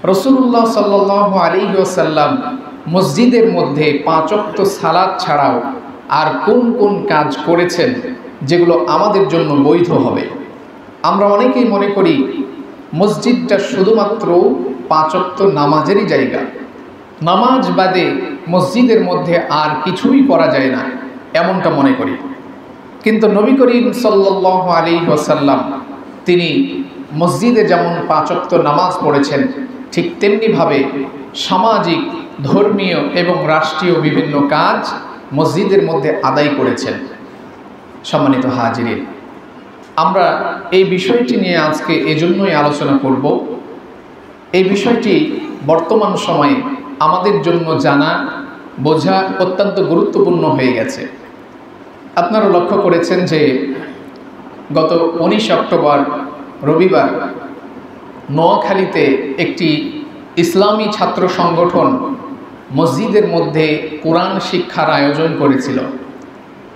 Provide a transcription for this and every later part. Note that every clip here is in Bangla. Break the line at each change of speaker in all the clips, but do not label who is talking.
রাসূলুল্লাহ সাল্লাল্লাহু আলাইহি ওয়াসাল্লাম মসজিদের মধ্যে 5 ওয়াক্ত সালাত ছাড়াও আর কোন কোন কাজ করেছেন যেগুলো আমাদের জন্য বৈধ হবে। আমরা অনেকেই মনে করি মসজিদটা শুধুমাত্র 5 ওয়াক্ত নামাজেরই জায়গা, নামাজ বাদে মসজিদের মধ্যে আর কিছুই করা যায় না, এমনটা মনে করি। কিন্তু নবী করিম সাল্লাল্লাহু আলাইহি ওয়াসাল্লাম তিনি মসজিদে যেমন 5 ওয়াক্ত নামাজ পড়েছেন, ঠিক তেমনিভাবে সামাজিক, ধর্মীয় এবং রাষ্ট্রীয় বিভিন্ন কাজ মসজিদের মধ্যে আদায় করেছেন। সম্মানিত হাজিরিন, আমরা এই বিষয়টি নিয়ে আজকে এজন্যই আলোচনা করব। এই বিষয়টি বর্তমান সময়ে আমাদের জন্য জানা বোঝা অত্যন্ত গুরুত্বপূর্ণ হয়ে গেছে। আপনারা লক্ষ্য করেছেন যে গত 19 অক্টোবর রবিবার নোয়াখালীতে একটি ইসলামী ছাত্র সংগঠন মসজিদের মধ্যে কোরআন শিক্ষার আয়োজন করেছিল।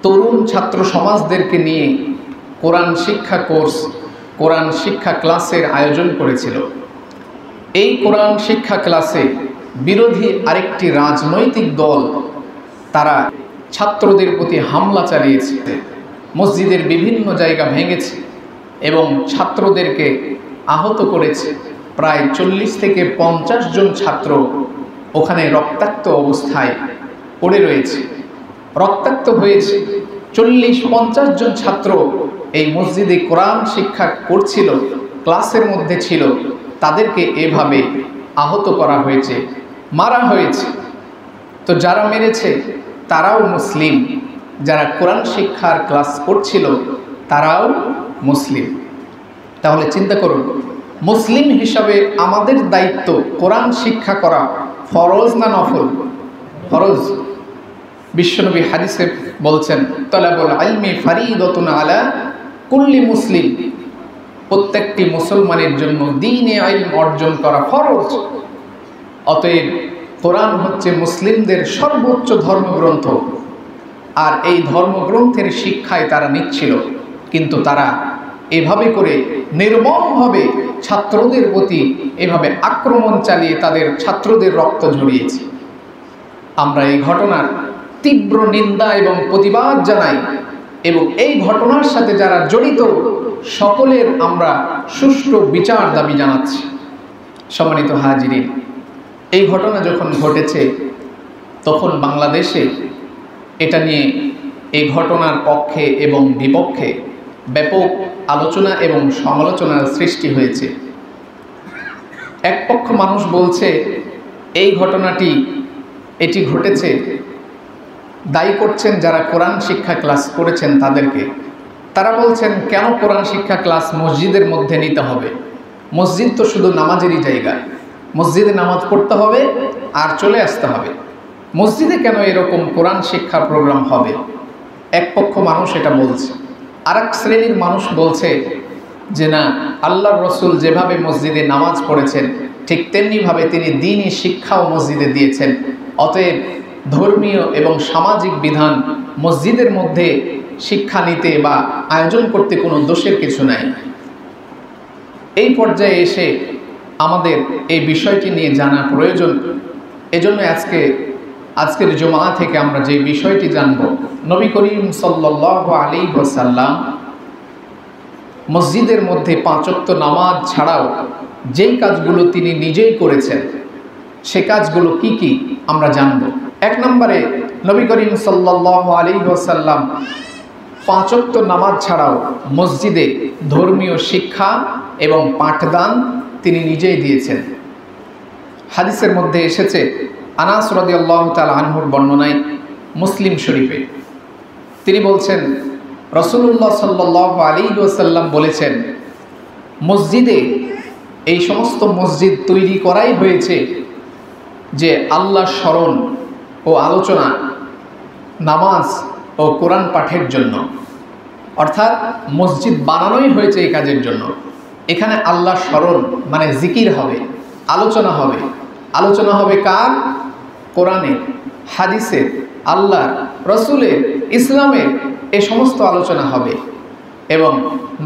তরুণ ছাত্র সমাজদেরকে নিয়ে কোরআন শিক্ষা কোর্স, কোরআন শিক্ষা ক্লাসের আয়োজন করেছিল। এই কোরআন শিক্ষা ক্লাসে বিরোধী আরেকটি রাজনৈতিক দল তারা ছাত্রদের প্রতি হামলা চালিয়েছে, মসজিদের বিভিন্ন জায়গা ভেঙেছে এবং ছাত্রদেরকে আহত করেছে। প্রায় 40 থেকে 50 জন ছাত্র ওখানে রক্তাক্ত অবস্থায় পড়ে রয়েছে, রক্তাক্ত হয়েছে। 40-50 জন ছাত্র এই মসজিদে কোরআন শিক্ষা করছিল, ক্লাসের মধ্যে ছিল, তাদেরকে এভাবে আহত করা হয়েছে, মারা হয়েছে। তো যারা মেরেছে তারাও মুসলিম, যারা কোরআন শিক্ষার ক্লাস করছিল তারাও মুসলিম। তাহলে চিন্তা করুন, মুসলিম হিসাবে আমাদের দায়িত্ব কোরআন শিক্ষা করা ফরজ না নফল? ফরজ। বিশ্বনবী হাদিসে বলছেন, তলাবুল ইলমি ফারিদাতুন আলা কুল্লি মুসলিম, প্রত্যেকটি মুসলমানের জন্য দ্বীনে ইলম অর্জন করা ফরজ। অতএব কোরআন হচ্ছে মুসলিমদের সর্বোচ্চ ধর্মগ্রন্থ, আর এই ধর্মগ্রন্থের শিক্ষায় তারা নিচ্ছিল, কিন্তু তারা এভাবে করে নির্মমভাবে ছাত্রদের প্রতি এভাবে আক্রমণ চালিয়ে তাদের ছাত্রদের রক্ত ঝরিয়েছে। আমরা এই ঘটনার তীব্র নিন্দা এবং প্রতিবাদ জানাই এবং এই ঘটনার সাথে যারা জড়িত সকলের আমরা সুষ্ঠু বিচার দাবি জানাচ্ছি। সম্মানিত হাজিরিন, এই ঘটনা যখন ঘটেছে তখন বাংলাদেশে এটা নিয়ে এই ঘটনার পক্ষে এবং বিপক্ষে ব্যাপক আলোচনা এবং সমালোচনার সৃষ্টি হয়েছে। এক পক্ষ মানুষ বলছে এই ঘটনাটি এটি ঘটেছে, দায়ী করছেন যারা কোরআন শিক্ষা ক্লাস করেছেন তাদেরকে। তারা বলছেন কেন কোরআন শিক্ষা ক্লাস মসজিদের মধ্যে নিতে হবে? মসজিদ তো শুধু নামাজেরই জায়গা, মসজিদে নামাজ পড়তে হবে আর চলে আসতে হবে, মসজিদে কেন এরকম কোরআন শিক্ষা প্রোগ্রাম হবে? এক পক্ষ মানুষ এটা বলছে। আর এক শ্রেণীর মানুষ বলছে যে না, আল্লাহর রসুল যেভাবে মসজিদে নামাজ পড়েছেন ঠিক তেমনিভাবে তিনি দ্বীনি শিক্ষাও মসজিদে দিয়েছেন, অতএব ধর্মীয় এবং সামাজিক বিধান মসজিদের মধ্যে শিক্ষা নিতে বা আয়োজন করতে কোনো দোষের কিছু নাই। এই পর্যায়ে এসে আমাদের এই বিষয়টি নিয়ে জানা প্রয়োজন। এজন্য আজকের জুমা থেকে আমরা যে বিষয়টি জানব, নবী করিম সাল্লাল্লাহু আলাইহি ওয়াসাল্লাম মসজিদের মধ্যে 5 ওয়াক্ত নামাজ ছাড়াও যেই কাজগুলো তিনি নিজেই করেছেন সে কাজগুলো কি কি আমরা জানব। এক নম্বরে নবী করিম সাল্লাল্লাহু আলাইহি ওয়াসাল্লাম 5 ওয়াক্ত নামাজ ছাড়াও মসজিদে ধর্মীয় শিক্ষা এবং পাঠদান তিনি নিজেই দিয়েছেন। হাদিসের মধ্যে এসেছে, আনাস রাদিয়াল্লাহু তাআলা আনহুর বর্ণনায় মুসলিম শরীফে তিনি বলছেন, রাসূলুল্লাহ সাল্লাল্লাহু আলাইহি ওয়াসাল্লাম বলেছেন, মসজিদে এই সমস্ত মসজিদ তৈরি করাই হয়েছে যে আল্লাহর স্মরণ ও আলোচনা, নামাজ ও কোরআন পাঠের জন্য। অর্থাৎ মসজিদ বানানোই হয়েছে এই কাজের জন্য। এখানে আল্লাহর স্মরণ মানে জিকির হবে, আলোচনা হবে। আলোচনা হবে কার? কোরআনের, হাদিসের, আল্লাহর, রসুলের, ইসলামের, এই সমস্ত আলোচনা হবে এবং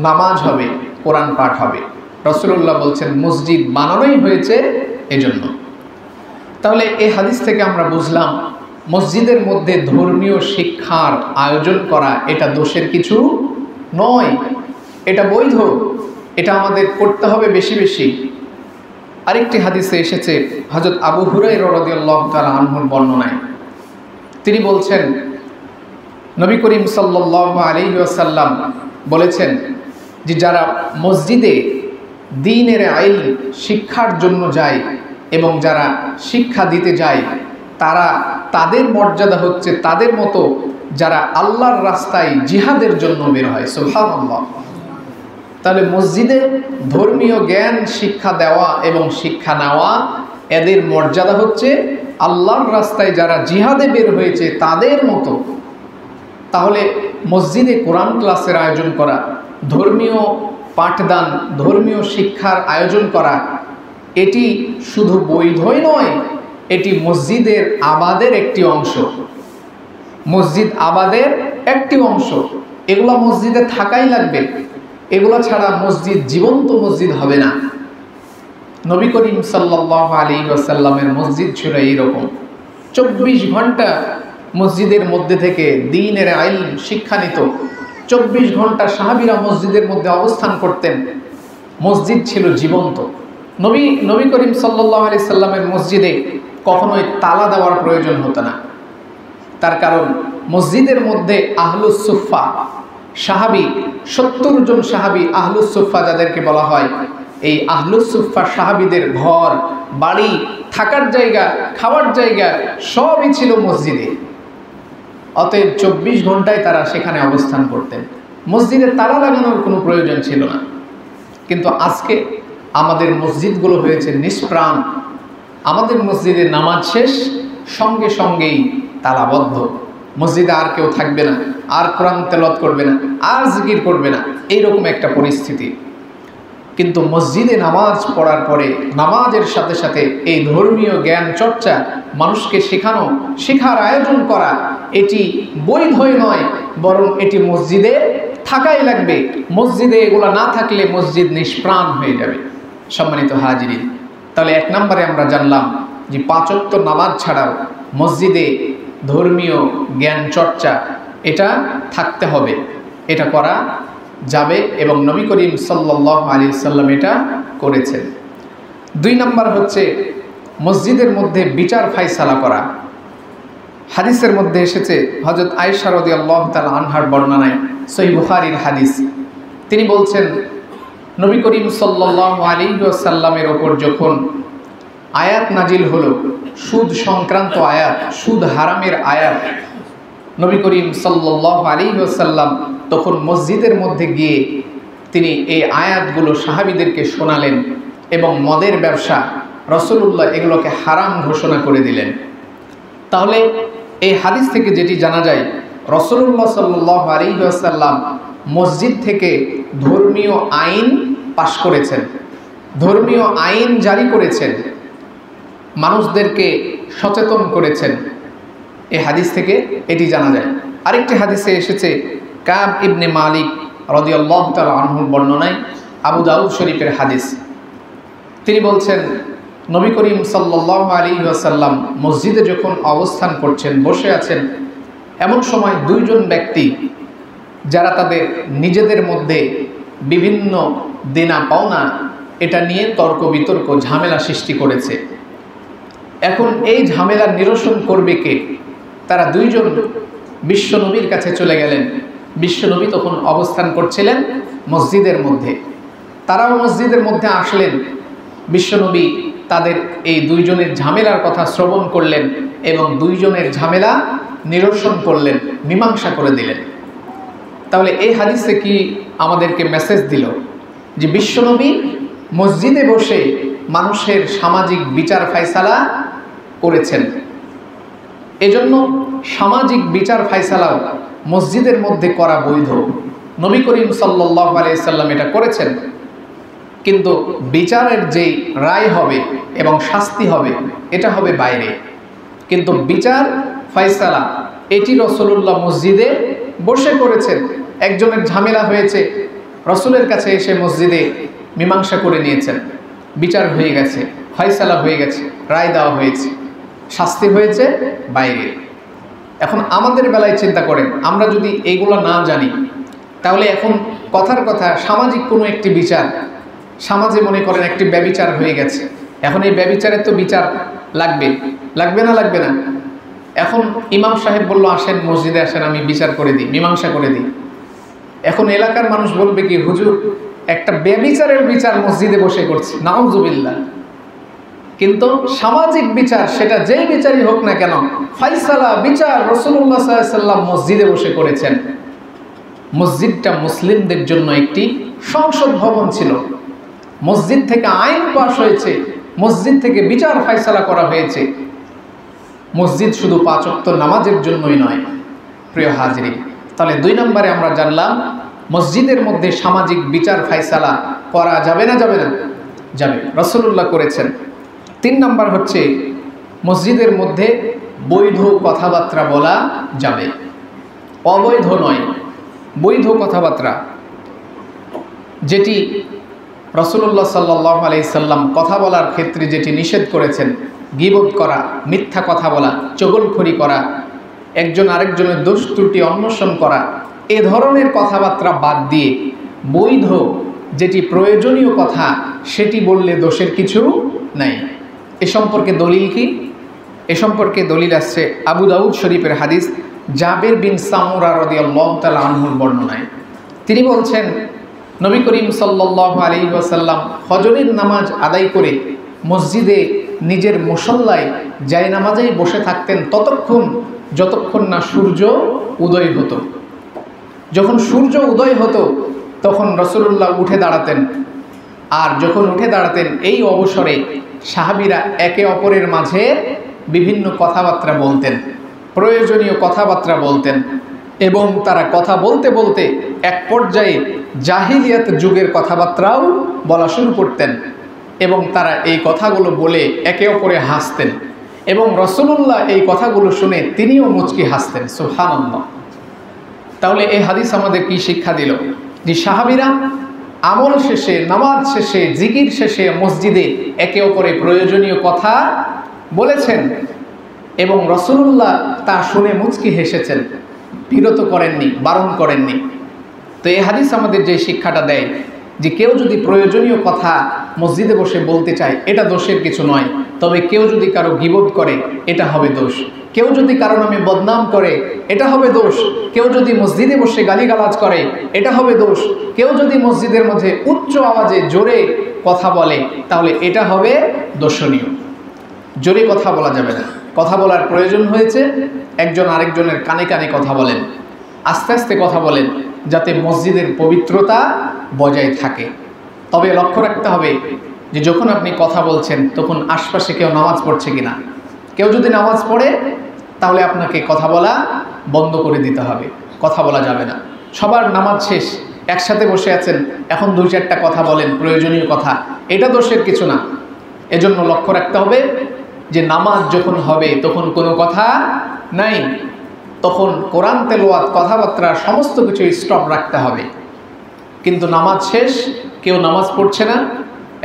নামাজ হবে, কোরআন পাঠ হবে। রাসূলুল্লাহ বলছেন মসজিদ বানানোই হয়েছে এজন্য। তাহলে এই হাদিস থেকে আমরা বুঝলাম মসজিদের মধ্যে ধর্মীয় শিক্ষার আয়োজন করা এটা দোষের কিছু নয়, এটা বৈধ, এটা আমাদের করতে হবে বেশি বেশি। আরেকটি হাদিসে এসেছে হযরত আবু হুরায়রা রাদিয়াল্লাহু তাআলা আনহুর বর্ণনায়, তিনি বলছেন নবী করিম সাল্লাল্লাহু আলাইহি ওয়াসাল্লাম বলেছেন যে যারা মসজিদে দ্বীনের ইলম শিক্ষার জন্য যায় এবং যারা শিক্ষা দিতে যায় তাদের মর্যাদা হচ্ছে তাদের মতো যারা আল্লাহর রাস্তায় জিহাদের জন্য বের হয়। সুবহানাল্লাহ। তাহলে মসজিদে ধর্মীয় জ্ঞান শিক্ষা দেওয়া এবং শিক্ষা নেওয়া এদের মর্যাদা হচ্ছে আল্লাহর রাস্তায় যারা জিহাদে বের হয়েছে তাদের মতো। তাহলে মসজিদে কোরআন ক্লাসের আয়োজন করা, ধর্মীয় পাঠদান, ধর্মীয় শিক্ষার আয়োজন করা, এটি শুধু বৈধই নয়, এটি মসজিদের আবাদের একটি অংশ। মসজিদ আবাদের একটি অংশ, এগুলো মসজিদে থাকাই লাগবে, এগুলো ছাড়া মসজিদ জীবন্ত মসজিদ হবে না। নবী করিম সাল্লাল্লাহু আলাইহি ওয়াসাল্লামের মসজিদ ছিল এইরকম, 24 ঘন্টা মসজিদের মধ্যে থেকে দ্বীনের ইলম শিক্ষা নিত, 24 ঘন্টা সাহাবীরা মসজিদের মধ্যে অবস্থান করতেন, মসজিদ ছিল জীবন্ত। নবী করিম সাল্লাল্লাহু আলাইহি সাল্লামের মসজিদে কখনোই তালা দেওয়ার প্রয়োজন হতো না, তার কারণ মসজিদের মধ্যে আহলুস সুফফা সাহাবী, 70 জন সাহাবী আহলুস সুফফা যাদেরকে বলা হয়, এই আহলুস সুফফা সাহাবীদের ঘর বাড়ি, থাকার জায়গা, খাওয়ার জায়গা সবই ছিল মসজিদে। অতএব 24 ঘন্টায় তারা সেখানে অবস্থান করতেন, মসজিদে তালা লাগানোর কোনো প্রয়োজন ছিল না। কিন্তু আজকে আমাদের মসজিদগুলো হয়েছে নিষ্প্রাণ, আমাদের মসজিদে নামাজ শেষ সঙ্গে সঙ্গেই তালাবদ্ধ, মসজিদে আর কেউ থাকবে না, আর কোরআন তেলাওয়াত করবে না, আর জিকির করবে না, এইরকম একটা পরিস্থিতি। কিন্তু মসজিদে নামাজ পড়ার পরে নামাজের সাথে সাথে এই ধর্মীয় জ্ঞান চর্চা মানুষকে শেখানো, শেখার আয়োজন করা, এটি বৈধই নয়, বরং এটি মসজিদে থাকাই লাগবে। মসজিদে এগুলো না থাকলে মসজিদ নিষ্প্রাণ হয়ে যাবে। সম্মানিত হাজিরিন, তাহলে 1 নম্বরে আমরা জানলাম যে 5 ওয়াক্ত নামাজ ছাড়াও মসজিদে ধর্মীয় জ্ঞান চর্চা এটা থাকতে হবে, এটা করা যাবে এবং নবী করিম সাল্লাল্লাহু আলাইহি সাল্লাম এটা করেছেন। 2 নম্বর হচ্ছে মসজিদের মধ্যে বিচার ফায়সালা করা। হাদিসের মধ্যে এসেছে হযরত আয়েশা রাদিয়াল্লাহু তাআলা আনহার বর্ণনায়, সহিহ বুখারীর হাদিস, তিনি বলছেন নবী করিম সাল্লাল্লাহু আলাইহি ওয়াসাল্লামের ওপর যখন আয়াত নাজিল হলো, সুদ সংক্রান্ত আয়াত, সুদ হারামের আয়াত, নবী করিম সাল্লাল্লাহু আলাইহি ওয়াসাল্লাম তখন মসজিদের মধ্যে গিয়ে তিনি এই আয়াতগুলো সাহাবীদেরকে শোনালেন এবং মদের ব্যবসা, রাসূলুল্লাহ এগুলোকে হারাম ঘোষণা করে দিলেন। তাহলে এই হাদিস থেকে যেটি জানা যায়, রাসূলুল্লাহ সাল্লাল্লাহু আলাইহি ওয়াসাল্লাম মসজিদ থেকে ধর্মীয় আইন পাশ করেছেন, ধর্মীয় আইন জারি করেছেন, মানুষদেরকে সচেতন করেছেন। এই হাদিস থেকে এটি জানা যায়। আরেকটি হাদিসে এসেছে কাব ইবনে মালিক রাদিয়াল্লাহু তাআলা আনহুর বর্ণনায়, আবু দাউদ শরীফের হাদিস, তিনি বলছেন নবী করিম সাল্লাল্লাহু আলাইহি ওয়াসাল্লাম মসজিদে যখন অবস্থান করছেন, বসে আছেন, এমন সময় 2 জন ব্যক্তি যারা তাদের নিজেদের মধ্যে বিভিন্ন দেনা পাওনা এটা নিয়ে তর্ক বিতর্ক ঝামেলা সৃষ্টি করেছে। এখন এই ঝামেলার নিরসন করবে কে? তারা 2 জন বিশ্বনবীর কাছে চলে গেলেন। বিশ্বনবী তখন অবস্থান করছিলেন মসজিদের মধ্যে, তারাও মসজিদের মধ্যে আসলেন। বিশ্বনবী তাদের এই 2 জনের ঝামেলার কথা শ্রবণ করলেন এবং 2 জনের ঝামেলা নিরসন করলেন, মীমাংসা করে দিলেন। তাহলে এই হাদিসে কি আমাদেরকে মেসেজ দিল যে বিশ্বনবী মসজিদে বসে মানুষের সামাজিক বিচার ফায়সালা করেছেন। এজন্য সামাজিক বিচার ফায়সালাও মসজিদের মধ্যে করা বৈধ। নবী করিম সাল্লাল্লাহু আলাইহি সাল্লাম এটা করেছেন, কিন্তু বিচারের যে রায় হবে এবং শাস্তি হবে এটা হবে বাইরে। কিন্তু বিচার ফায়সালা এটি রাসূলুল্লাহ মসজিদে বসে করেছেন। একজনের ঝামেলা হয়েছে, রাসূলের কাছে এসে মসজিদে মীমাংসা করে নিয়েছেন, বিচার হয়ে গেছে। ফয়সালা হয়ে গেছে, রায় দেওয়া হয়েছে, শাস্তি হয়েছে বাইরে। এখন আমাদের বেলায় চিন্তা করেন, আমরা যদি এইগুলো না জানি তাহলে এখন কথার কথা সামাজিক কোনো একটি বিচার, সমাজে মনে করেন একটি ব্যভিচার হয়ে গেছে, এখন এই ব্যভিচারের তো বিচার লাগবে, লাগবে না লাগবে না? এখন ইমাম সাহেব বলল আসেন মসজিদে আসেন, আমি বিচার করে দিই, মীমাংসা করে দিই। এখন এলাকার মানুষ বলবে কি, হুজুর একটা ব্যভিচারের বিচার মসজিদে বসে করছে, নাউজুবিল্লাহ। কিন্তু সামাজিক বিচার, সেটা যেই বিচারই হোক না কেন, ফয়সালা বিচার রাসূলুল্লাহ সাল্লাল্লাহু আলাইহি ওয়াসাল্লাম মসজিদে বসে করেছেন। মসজিদটা মুসলিমদের জন্য একটি সংসদ ভবন ছিল, মসজিদ থেকে আইন পাস হয়েছে, মসজিদ থেকে বিচার ফয়সালা করা হয়েছে। মসজিদ শুধু 5 ওয়াক্ত নামাজের জন্যই নয়। প্রিয় হাজিরিন, তাহলে 2 নম্বরে আমরা জানলাম মসজিদের মধ্যে সামাজিক বিচার ফয়সালা করা যাবে না যাবে না? যাবে, রাসূলুল্লাহ করেছেন। 3 নম্বর হচ্ছে মসজিদের মধ্যে বৈধ কথাবার্তা বলা যাবে, অবৈধ নয়, বৈধ কথাবার্তা, যেটি রাসূলুল্লাহ সাল্লাল্লাহু আলাইহি সাল্লাম কথা বলার ক্ষেত্রে যেটি নিষেধ করেছেন, গীবত করা, মিথ্যা কথা বলা, চগলখড়ি করা, একজন আরেকজনের দোষ ত্রুটি অন্বেষণ করা, এ ধরনের কথাবার্তা বাদ দিয়ে বৈধ যেটি প্রয়োজনীয় কথা সেটি বললে দোষের কিছু নাই। এ সম্পর্কে দলিল কি? এ সম্পর্কে দলিল আসছে আবু দাউদ শরীফের হাদিস, জাবের বিন সামুরা রাদিয়াল্লাহু তাআলা আনহুর বর্ণনায়। তিনি বলছেন, নবী করিম সাল্লাল্লাহু আলাইহি ওয়াসাল্লাম ফজরের নামাজ আদায় করে মসজিদে নিজের মুসল্লায় জায়নামাজেই বসে থাকতেন ততক্ষণ যতক্ষণ না সূর্য উদয় হতো। যখন সূর্য উদয় হতো তখন রাসূলুল্লাহ উঠে দাঁড়াতেন, আর যখন উঠে দাঁড়াতেন এই অবসরে সাহাবীরা একে অপরের মাঝে বিভিন্ন কথাবার্তা বলতেন, প্রয়োজনীয় কথাবার্তা বলতেন, এবং তারা কথা বলতে বলতে এক পর্যায়ে জাহিলিয়াত যুগের কথাবার্তাও বলা শুরু করতেন, এবং তারা এই কথাগুলো বলে একে অপরে হাসতেন, এবং রাসূলুল্লাহ এই কথাগুলো শুনে তিনিও মুচকি হাসতেন। সুবহানাল্লাহ। তাহলে এই হাদিস আমাদের কি শিক্ষা দিল? যে সাহাবীরা আমল শেষে, নামাজ শেষে, জিকির শেষে মসজিদে একে অপরে প্রয়োজনীয় কথা বলেছেন, এবং রাসূলুল্লাহ তা শুনে মুচকি হেসেছেন, বিরত করেননি, বারণ করেননি। তো এই হাদিস আমাদের যে শিক্ষাটা দেয় যে কেউ যদি প্রয়োজনীয় কথা মসজিদে বসে বলতে চায় এটা দোষের কিছু নয়, তবে কেউ যদি কারো গীবত করে এটা হবে দোষ, কেউ যদি কারো নামে বদনাম করে এটা হবে দোষ, কেউ যদি মসজিদে বসে গালিগালাজ করে এটা হবে দোষ, কেউ যদি মসজিদের মধ্যে উচ্চ আওয়াজে জোরে কথা বলে তাহলে এটা হবে দোষণীয়। জোরে কথা বলা যাবে না, কথা বলার প্রয়োজন হয়েছে একজন আরেকজনের কানে কানে কথা বলেন, আস্তে আস্তে কথা বলেন, যাতে মসজিদের পবিত্রতা বজায় থাকে। তবে লক্ষ্য রাখতে হবে যে যখন আপনি কথা বলছেন তখন আশপাশে কেউ নামাজ পড়ছে কিনা। কেউ যদি নামাজ পড়ে তাহলে আপনাকে কথা বলা বন্ধ করে দিতে হবে, কথা বলা যাবে না। সবার নামাজ শেষ, একসাথে বসে আছেন, এখন 2-4টা কথা বলেন, প্রয়োজনীয় কথা, এটা দোষের কিছু না। এজন্য লক্ষ্য রাখতে হবে যে নামাজ যখন হবে তখন কোনো কথা নাই, তখন কোরআন তেলাওয়াত, কথাবার্তা সমস্ত কিছু স্টপ রাখতে হবে। কিন্তু নামাজ শেষ, কেউ নামাজ পড়ছে না,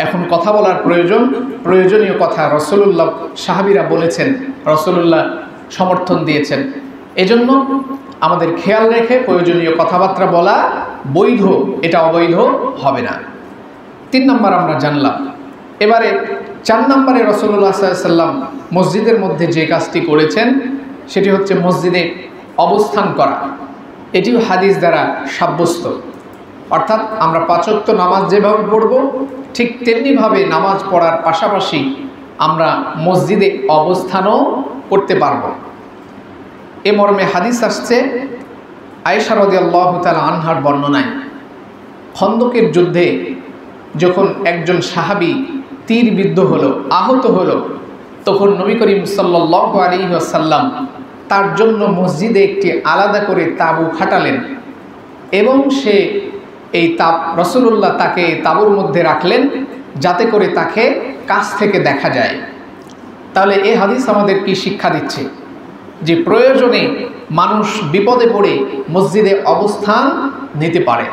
এখন কথা বলার প্রয়োজন, প্রয়োজনীয় কথা রাসূলুল্লাহ সাহাবীরা বলেছেন, রাসূলুল্লাহ সমর্থন দিয়েছেন। এজন্য আমাদের খেয়াল রেখে প্রয়োজনীয় কথাবার্তা বলা বৈধ, এটা অবৈধ হবে না। 3 নম্বর আমরা জানলাম। এবারে 4 নম্বরে রাসূলুল্লাহ সাল্লাল্লাহু আলাইহি ওয়াসাল্লাম মসজিদের মধ্যে যে কাজটি করেছেন সেটি হচ্ছে মসজিদে অবস্থান করা। এটিও হাদিস দ্বারা সাব্যস্ত। অর্থাৎ আমরা 5 ওয়াক্ত নামাজ যেভাবে পড়ব ঠিক তেমনিভাবে নামাজ পড়ার পাশাপাশি আমরা মসজিদে অবস্থানও করতে পারব। এ মর্মে হাদিস আসছে আয়েশা রাদিয়াল্লাহু তাআলা আনহার বর্ণনায়, খন্দকের যুদ্ধে যখন একজন সাহাবী তীরবিদ্ধ হলো, আহত হলো, তখন নবী করিম সাল্লাল্লাহু আলাইহি ওয়াসাল্লাম তার জন্য মসজিদে একটি আলাদা করে তাঁবু খাটালেন, এবং সে এই রাসূলুল্লাহ তাকে তাঁবুর মধ্যে রাখলেন যাতে করে তাকে কাছ থেকে দেখা যায়। তাহলে এই হাদিস আমাদের কি শিক্ষা দিচ্ছে? যে প্রয়োজনে মানুষ বিপদে পড়ে মসজিদে অবস্থান নিতে পারে।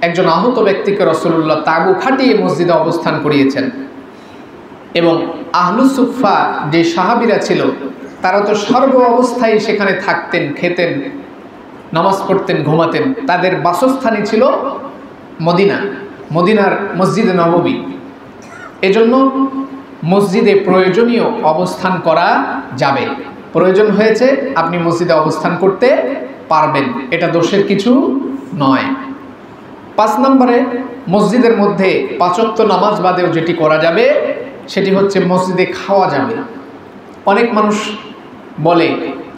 একজন আহত ব্যক্তিকে রাসূলুল্লাহ তাঁবু খাটিয়ে মসজিদে অবস্থান করিয়েছেন। এবং আহলুস সুফফা যে সাহাবীরা ছিল তারা তো সর্ব অবস্থায় সেখানে থাকতেন, খেতেন, নামাজ পড়তেন, ঘুমাতেন। তাদের বাসস্থানই ছিল মদিনা, মদিনার মসজিদে নববী। এজন্য মসজিদে প্রয়োজনীয় অবস্থান করা যাবে। প্রয়োজন হয়েছে আপনি মসজিদে অবস্থান করতে পারবেন, এটা দোষের কিছু নয়। 5 নম্বরে মসজিদের মধ্যে 5 ওয়াক্ত নামাজ বাদেও যেটি করা যাবে সেটি হচ্ছে মসজিদে খাওয়া যাবে। অনেক মানুষ বলে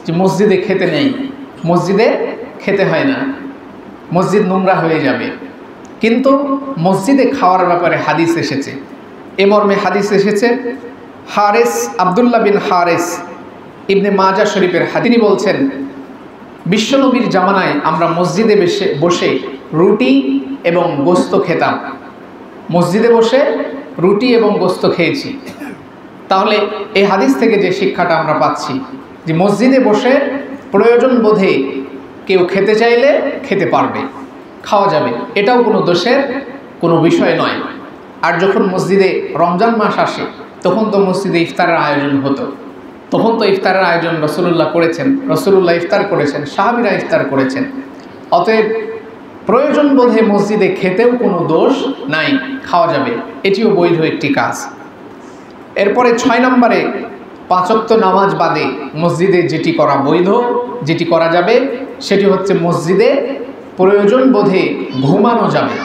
যে মসজিদে খেতে নেই, মসজিদে খেতে হয় না, মসজিদ নোংরা হয়ে যাবে। কিন্তু মসজিদে খাওয়ার ব্যাপারে হাদিস এসেছে, এ মর্মে হাদিস এসেছে হারেস, আব্দুল্লাহ বিন হারেস ইবনে মাজা শরীফের হাদিস। তিনি বলছেন, বিশ্বনবীর জামানায় আমরা মসজিদে বসে রুটি এবং গোস্ত খেতাম। মসজিদে বসে রুটি এবং গোস্ত খেয়েছি। তাহলে এই হাদিস থেকে যে শিক্ষাটা আমরা পাচ্ছি যে মসজিদে বসে প্রয়োজন বোধে কেউ খেতে চাইলে খেতে পারবে, খাওয়া যাবে, এটাও কোনো দোষের কোনো বিষয় নয়। আর যখন মসজিদে রমজান মাস আসে তখন তো মসজিদে ইফতারের আয়োজন হতো, তখন তো ইফতারের আয়োজন রাসূলুল্লাহ করেছেন, রাসূলুল্লাহ ইফতার করেছেন, সাহাবীরা ইফতার করেছেন। অতএব প্রয়োজন বোধে মসজিদে খেতেও কোনো দোষ নাই, খাওয়া যাবে, এটিও বৈধ একটি কাজ। এরপরে 6 নম্বরে 5 ওয়াক্ত নামাজ বাদে মসজিদে যেটি করা বৈধ, যেটি করা যাবে সেটি হচ্ছে মসজিদে প্রয়োজন বোধে ঘুমানো যাবে।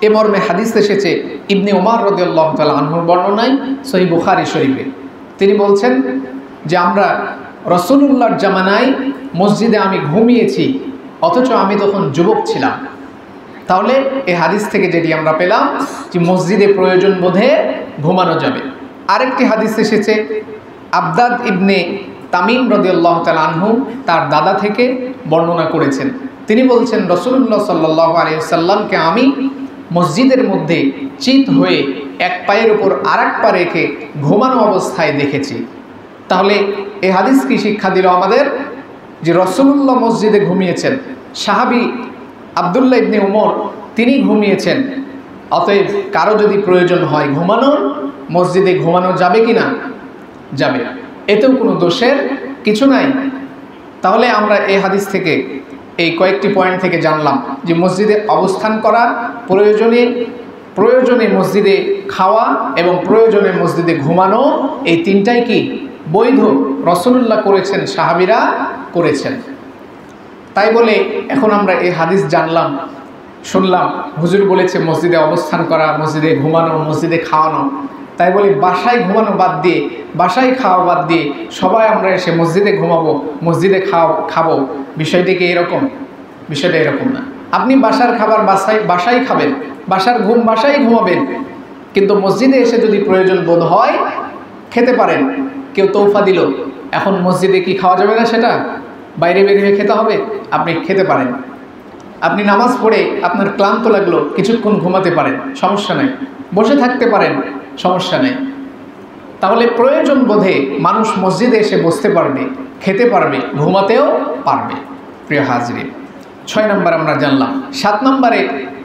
এ মর্মে হাদিস এসেছে ইবনে উমর রাদিয়াল্লাহু তাআলা আনহুর বর্ণনায় সহিহ বুখারী শরীফে। তিনি বলছেন যে আমরা রাসূলুল্লাহর জামানায় মসজিদে আমি ঘুমিয়েছি, অথচ আমি তখন যুবক ছিলাম। তাহলে এই হাদিস থেকে যেটি আমরা পেলাম যে মসজিদে প্রয়োজন বোধে ঘুমানো যাবে। আরেকটি হাদিস এসেছে আবদাদ ইবনে তামিম রাদিয়াল্লাহু তাআলা আনহু তার দাদা থেকে বর্ণনা করেছেন। তিনি বলছেন রাসূলুল্লাহ সাল্লাল্লাহু আলাইহি ওয়াসাল্লামকে আমি মসজিদের মধ্যে চিত হয়ে এক পায়ের উপর আরেক পা রেখে ঘুমানো অবস্থায় দেখেছি। তাহলে এই হাদিস কি শিক্ষা দিল আমাদের যে রাসূলুল্লাহ মসজিদে ঘুমিয়েছেন, সাহাবী আব্দুল্লাহ ইবনে উমর তিনি ঘুমিয়েছেন। অতএব কারো যদি প্রয়োজন হয় ঘুমানোর, মসজিদে ঘুমানো যাবে কি না? যাবে, এতেও কোনো দোষের কিছু নাই। তাহলে আমরা এই হাদিস থেকে এই কয়েকটি পয়েন্ট থেকে জানলাম যে মসজিদে অবস্থান করা, প্রয়োজনে মসজিদে খাওয়া এবং প্রয়োজনে মসজিদে ঘুমানো, এই তিনটাই কি বৈধ, রাসূলুল্লাহ করেছেন, সাহাবীরা করেছেন। তাই বলে এখন আমরা এই হাদিস জানলাম, শুনলাম, হুজুর বলেছে মসজিদে অবস্থান করা, মসজিদে ঘুমানো, মসজিদে খাওয়ানো, তাই বলে বাসায় ঘুমানো বাদ দিয়ে, বাসায় খাওয়া বাদ দিয়ে সবাই আমরা এসে মসজিদে ঘুমাবো, মসজিদে খাবো, বিষয়টি কি এরকম? বিষয়টা এরকম না। আপনি বাসার খাবার বাসায় খাবেন, বাসার ঘুম বাসায় ঘুমাবেন, কিন্তু মসজিদে এসে যদি প্রয়োজন বোধ হয় খেতে পারেন। কেউ তৌফা দিল, এখন মসজিদে কি খাওয়া যাবে না? সেটা বাইরে বের হয়ে খেতে হবে? আপনি খেতে পারেন। আপনি নামাজ পড়ে আপনার ক্লান্ত লাগলো, কিছুক্ষণ ঘুমাতে পারেন, সমস্যা নেই। বসে থাকতে পারেন, সমস্যা নেই। তাহলে প্রয়োজন বোধে মানুষ মসজিদে এসে বসতে পারবে, খেতে পারবে, ঘুমাতেও পারবে। প্রিয় হাজরিন, 6 নম্বর আমরা জানলাম। 7 নম্বরে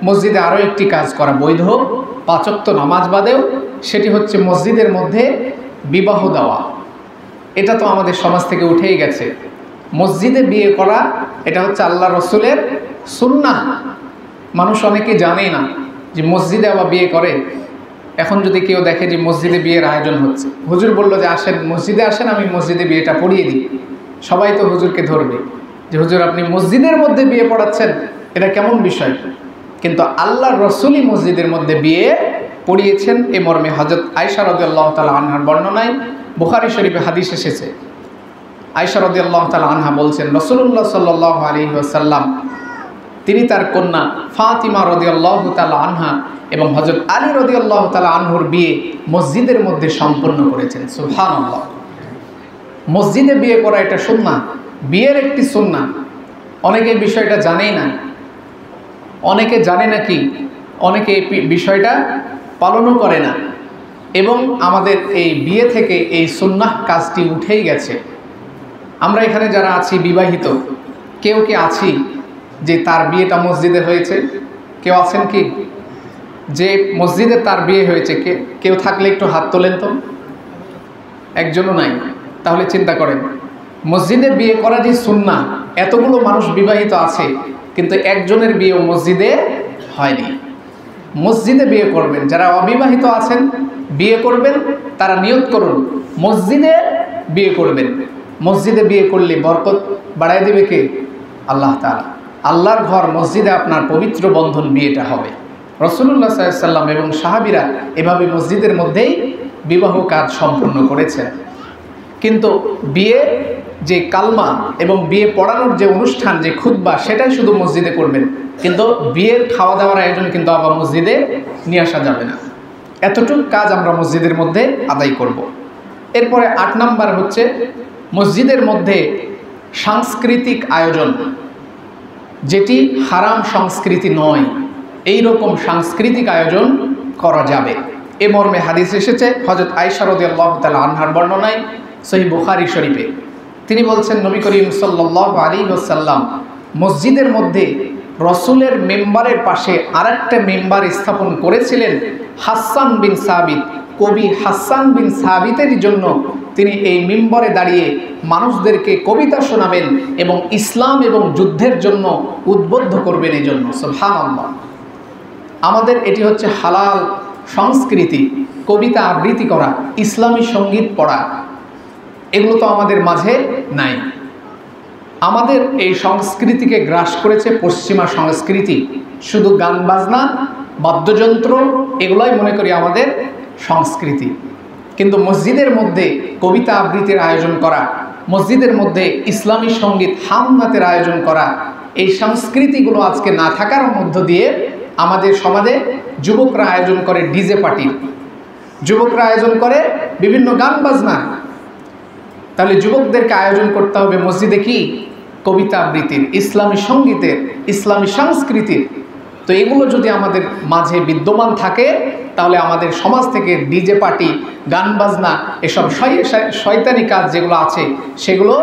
মসজিদে আরও একটি কাজ করা বৈধ 5 ওয়াক্ত নামাজ বাদেও, সেটি হচ্ছে মসজিদের মধ্যে বিবাহ দেওয়া। এটা তো আমাদের সমাজ থেকে উঠেই গেছে। মসজিদে বিয়ে করা এটা হচ্ছে আল্লাহ রসুলের সুন্নাহ। মানুষ অনেকে জানেই না যে মসজিদে আবার বিয়ে করে। এখন যদি কেউ দেখে যে মসজিদে বিয়ের আয়োজন হচ্ছে, হুজুর বলল যে আসেন মসজিদে আসেন, আমি মসজিদে বিয়েটা পড়িয়ে দিই, সবাই তো হুজুরকে ধরবে যে হুজুর আপনি মসজিদের মধ্যে বিয়ে পড়াচ্ছেন, এটা কেমন বিষয়? কিন্তু আল্লাহর রসুলই মসজিদের মধ্যে বিয়ে পড়িয়েছেন। এ মর্মে হযরত আয়েশা রাদিয়াল্লাহু তাআলা আনহার বর্ণনায় বুখারী শরীফে হাদিস এসেছে। আয়েশা রাদিয়াল্লাহু তাআলা আনহা বলছেন রাসূলুল্লাহ সাল্লাল্লাহু আলাইহি ওয়াসাল্লাম তিনি তার কন্যা ফাতিমা রাদিয়াল্লাহু তাআলা আনহা এবং হযরত আলী রাদিয়াল্লাহু তাআলা আনহুর বিয়ে মসজিদের মধ্যে সম্পন্ন করেছেন। সুবহানাল্লাহ। মসজিদে বিয়ে করা এটা সুন্নাহ, বিয়ের একটি সুন্নাহ। অনেকে এই বিষয়টা জানেই না, অনেকে জানে না কি, অনেকে এই বিষয়টা পালনও করে না। এবং আমাদের এই বিয়ে থেকে এই সুন্নাহ কাজটি উঠেই গেছে। আমরা এখানে যারা আছি বিবাহিত, কেউ কি আছি যে তার বিয়েটা মসজিদে হয়েছে? কেউ আছেন কি? যে মসজিদে তার বিয়ে হয়েছে, কেউ থাকলে একটু হাত তোলেন তো। একজনও নাই। তাহলে চিন্তা করেন, মসজিদে বিয়ে করা যে সুন্নাহ, এতগুলো মানুষ বিবাহিত আছে কিন্তু একজনের বিয়েও মসজিদে হয়নি। মসজিদে বিয়ে করবেন, যারা অবিবাহিত আছেন বিয়ে করবেন, তারা নিয়ত করুন মসজিদে বিয়ে করবেন। মসজিদে বিয়ে করলে বরকত বাড়ায় দেবে কে? আল্লাহ তাআলা। আল্লাহর ঘর মসজিদে আপনার পবিত্র বন্ধন বিয়েটা হবে। রাসূলুল্লাহ সাল্লাল্লাহু আলাইহি ওয়াসাল্লাম এবং সাহাবীরা এভাবে মসজিদের মধ্যেই বিবাহ কাজ সম্পূর্ণ করেছেন। কিন্তু বিয়ে যে কালমা এবং বিয়ে পড়ানোর যে অনুষ্ঠান, যে খুতবা, সেটাই শুধু মসজিদে করবেন, কিন্তু বিয়ের খাওয়া দাওয়ার আয়োজন কিন্তু আবার মসজিদে নিয়ে আসা যাবে না। এতটুকু কাজ আমরা মসজিদের মধ্যে আদায় করব। এরপরে 8 নাম্বার হচ্ছে মসজিদের মধ্যে সাংস্কৃতিক আয়োজন, যেটি হারাম সংস্কৃতি নয়, এই রকম সাংস্কৃতিক আয়োজন করা যাবে। এ মর্মে হাদিস এসেছে হযরত আয়েশা রাদিয়াল্লাহু তাআলা আনহার বর্ণনায় সহিহ বুখারী শরীফে। তিনি বলছেন, নবী করিম সাল্লাল্লাহু আলাইহি ওয়াসাল্লাম মসজিদের মধ্যে রসুলের মেম্বারের পাশে আরেকটা মেম্বার স্থাপন করেছিলেন হাসান বিন সাবিত। কবি হাসান বিন সাবিতের জন্য তিনি এই মিম্বরে দাঁড়িয়ে মানুষদেরকে কবিতা শোনাবেন এবং ইসলাম এবং যুদ্ধের জন্য উদ্বুদ্ধ করবেন। এই জন্য সুবহানাল্লাহ, আমাদের এটি হচ্ছে হালাল সংস্কৃতি। কবিতা আবৃত্তি করা, ইসলামী সঙ্গীত পড়া, এগুলো তো আমাদের মাঝে নাই। আমাদের এই সংস্কৃতিকে গ্রাস করেছে পশ্চিমা সংস্কৃতি। শুধু গান বাজনা, বাদ্যযন্ত্র, এগুলাই মনে করি আমাদের সংস্কৃতি। কিন্তু মসজিদের মধ্যে কবিতা আবৃত্তির আয়োজন করা, মসজিদের মধ্যে ইসলামী সঙ্গীত হামনাতের আয়োজন করা, এই সংস্কৃতিগুলো আজকে না থাকার মধ্য দিয়ে আমাদের সমাজে যুবকরা আয়োজন করে ডিজে পার্টি, যুবকরা আয়োজন করে বিভিন্ন গান বাজনা। তাহলে যুবকদেরকে আয়োজন করতে হবে মসজিদে কি? কবিতা আবৃত্তির, ইসলামী সঙ্গীতের, ইসলামী সংস্কৃতির। তো এগুলো যদি আমাদের মাঝে বিদ্যমান থাকে তাহলে আমাদের সমাজ থেকে ডিজে পার্টি, গান বাজনা, এসব শয়তানি কাজ যেগুলো আছে সেগুলো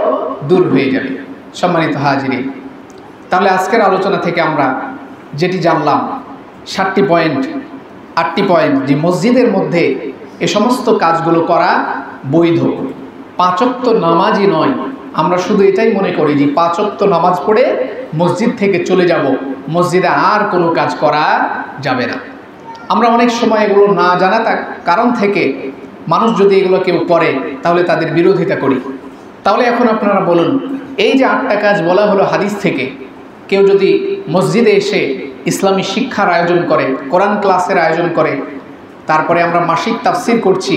দূর হয়ে যাবে। সম্মানিত হাজিরিন, তাহলে আজকের আলোচনা থেকে আমরা যেটি জানলাম 7টি পয়েন্ট, 8টি পয়েন্ট, যে মসজিদের মধ্যে এ সমস্ত কাজগুলো করা বৈধ। 5 ওয়াক্ত নামাজই নয়, আমরা শুধু এটাই মনে করি যে 5 ওয়াক্ত নামাজ পড়ে মসজিদ থেকে চলে যাব, মসজিদে আর কোনো কাজ করা যাবে না। আমরা অনেক সময় এগুলো না জানা কারণ থেকে মানুষ যদি এগুলো কেউ করে তাহলে তাদের বিরোধিতা করি। তাহলে এখন আপনারা বলুন, এই যে 8টা কাজ বলা হলো হাদিস থেকে, কেউ যদি মসজিদে এসে ইসলামী শিক্ষার আয়োজন করে, কোরআন ক্লাসের আয়োজন করে, তারপরে আমরা মাসিক তাফসির করছি,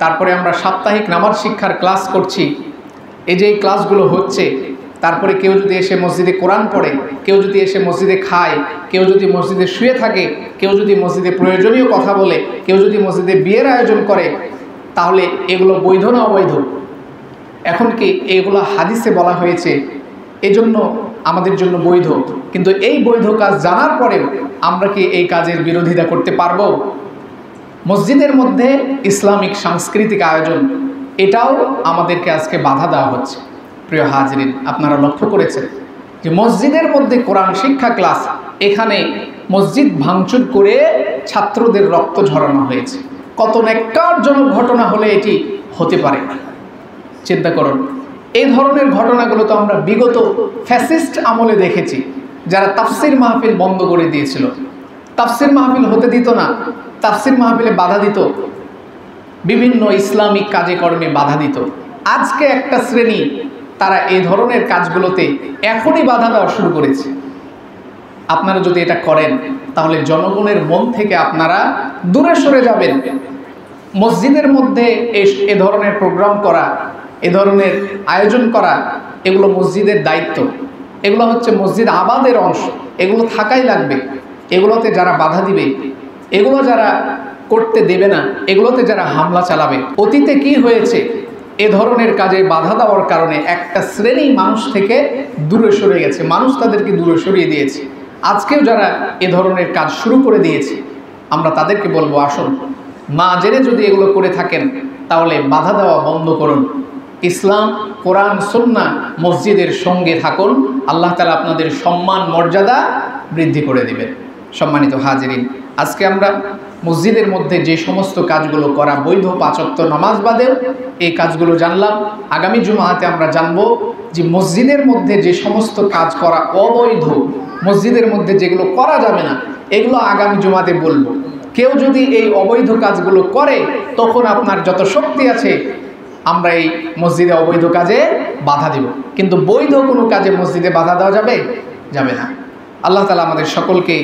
তারপরে আমরা সাপ্তাহিক নামাজ শিক্ষার ক্লাস করছি, এই যে এই ক্লাসগুলো হচ্ছে, তারপরে কেউ যদি এসে মসজিদে কোরআন পড়ে, কেউ যদি এসে মসজিদে খায়, কেউ যদি মসজিদে শুয়ে থাকে, কেউ যদি মসজিদে প্রয়োজনীয় কথা বলে, কেউ যদি মসজিদে বিয়ের আয়োজন করে, তাহলে এগুলো বৈধ না অবৈধ? এখন কি এগুলো হাদিসে বলা হয়েছে এজন্য আমাদের জন্য বৈধ, কিন্তু এই বৈধ কাজ জানার পরেও আমরা কি এই কাজের বিরোধিতা করতে পারবো? মসজিদের মধ্যে ইসলামিক সাংস্কৃতিক আয়োজন, এটাও আমাদেরকে আজকে বাধা দেওয়া হচ্ছে। প্রিয় হাজিরিন, আপনারা লক্ষ্য করেছেন যে মসজিদের মধ্যে কোরআন শিক্ষা ক্লাস, এখানে মসজিদ ভাঙচুর করে ছাত্রদের রক্ত ঝরানো হয়েছে। কত ন্যাক্কারজনক ঘটনা হলে এটি হতে পারে চিন্তা করুন। এই ধরনের ঘটনাগুলো তো আমরা বিগত ফ্যাসিস্ট আমলে দেখেছি, যারা তাফসির মাহফিল বন্ধ করে দিয়েছিল, তাফসির মাহফিল হতে দিত না, তাফসির মাহফিলে বাধা দিত, বিভিন্ন ইসলামিক কাজে কর্মে বাধা দিত। আজকে একটা শ্রেণী তারা এই ধরনের কাজগুলোতে এখনই বাধা দেওয়া শুরু করেছে। আপনারা যদি এটা করেন তাহলে জনগণের মন থেকে আপনারা দূরে সরে যাবেন। মসজিদের মধ্যে এ ধরনের প্রোগ্রাম করা, এ ধরনের আয়োজন করা, এগুলো মসজিদের দায়িত্ব, এগুলো হচ্ছে মসজিদ আবাদের অংশ, এগুলো থাকাই লাগবে। এগুলোতে যারা বাধা দিবে, এগুলো যারা করতে দেবে না, এগুলোতে যারা হামলা চালাবে, অতীতে কি হয়েছে, এ ধরনের কাজে বাধা দেওয়ার কারণে একটা শ্রেণী মানুষ থেকে দূরে সরে গেছে, মানুষ তাদেরকে দূরে সরিয়ে দিয়েছে। আজকেও যারা এ ধরনের কাজ শুরু করে দিয়েছে, আমরা তাদেরকে বলবো, আসুন, না জেনে যদি এগুলো করে থাকেন তাহলে বাধা দেওয়া বন্ধ করুন। ইসলাম, কোরআন, সুন্নাহ, মসজিদের সঙ্গে থাকুন, আল্লাহ তাআলা আপনাদের সম্মান মর্যাদা বৃদ্ধি করে দিবেন। সম্মানিত হাজিরিন, আজকে আমরা মসজিদের মধ্যে যে সমস্ত কাজগুলো করা বৈধ 5 ওয়াক্ত নামাজ বাদেও এই কাজগুলো জানলাম। আগামী জুমাতে আমরা জানবো যে মসজিদের মধ্যে যে সমস্ত কাজ করা অবৈধ, মসজিদের মধ্যে যেগুলো করা যাবে না, এগুলো আগামী জুমাতে বলবো। কেউ যদি এই অবৈধ কাজগুলো করে তখন আপনার যত শক্তি আছে আমরা এই মসজিদে অবৈধ কাজে বাধা দিব, কিন্তু বৈধ কোনো কাজে মসজিদে বাধা দেওয়া যাবে যাবে না। আল্লাহ তাআলা আমাদের সকলকে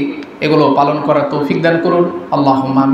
এগুলো পালন করার তৌফিক দান করুন। আল্লাহুম্মা আমিন।